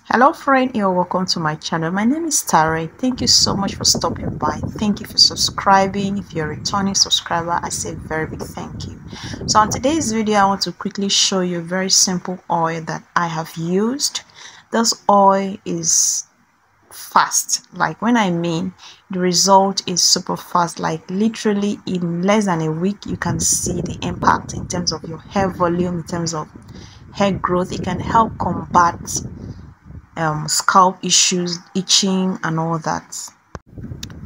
Hello friend, you're welcome to my channel. My name is Tare. Thank you so much for stopping by. Thank you for subscribing. If you're a returning subscriber, I say a very big thank you. So on today's video, I want to quickly show you a very simple oil that I have used. This oil is fast. Like when I mean the result is super fast, like literally in less than a week you can see the impact in terms of your hair volume, in terms of hair growth. It can help combat scalp issues, itching and all that.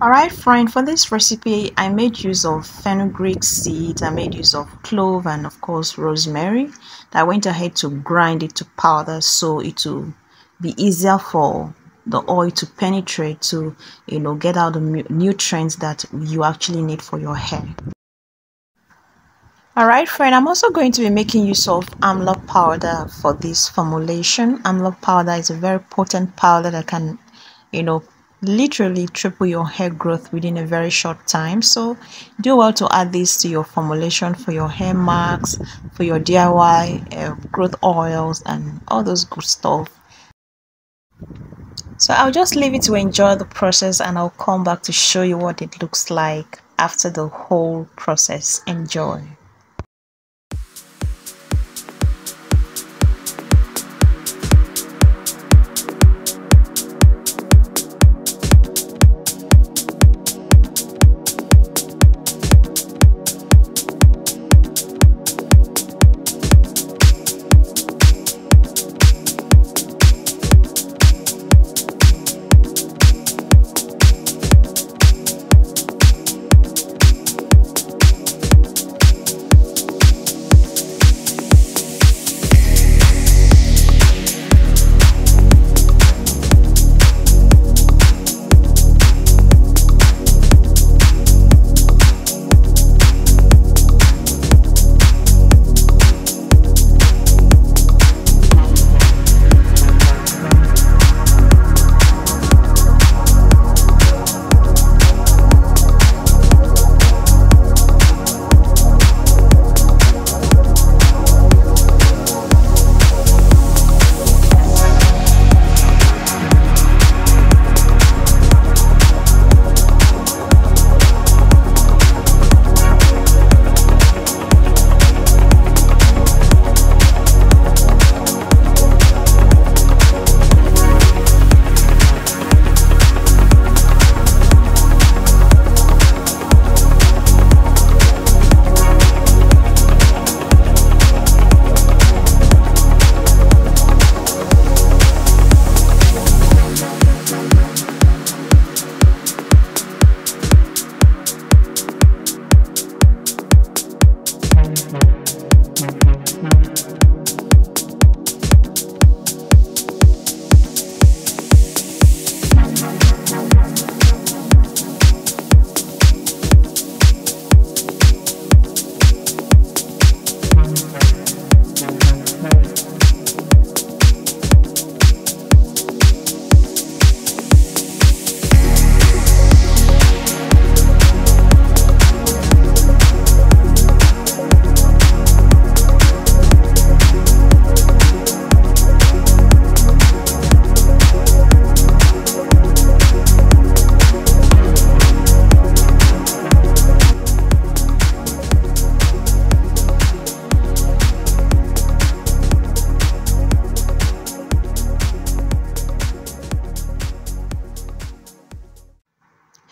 Alright friend, for this recipe I made use of fenugreek seeds, I made use of clove and of course rosemary. I went ahead to grind it to powder so it will be easier for the oil to penetrate to get out the nutrients that you actually need for your hair. Alright friend, I'm also going to be making use of amla powder for this formulation. Amla powder is a very potent powder that can literally triple your hair growth within a very short time. So do well to add this to your formulation for your hair masks, for your DIY growth oils and all those good stuff. So I'll just leave it to enjoy the process and I'll come back to show you what it looks like after the whole process. Enjoy.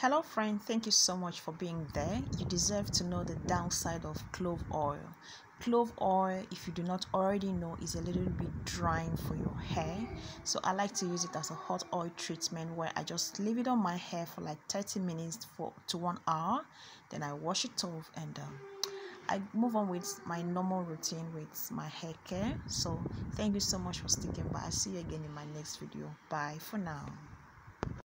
Hello friend, thank you so much for being there. You deserve to know the downside of clove oil. Clove oil, if you do not already know, is a little bit drying for your hair. So I like to use it as a hot oil treatment where I just leave it on my hair for like 30 minutes to 1 hour. Then I wash it off and I move on with my normal routine with my hair care. So thank you so much for sticking by. I'll see you again in my next video. Bye for now.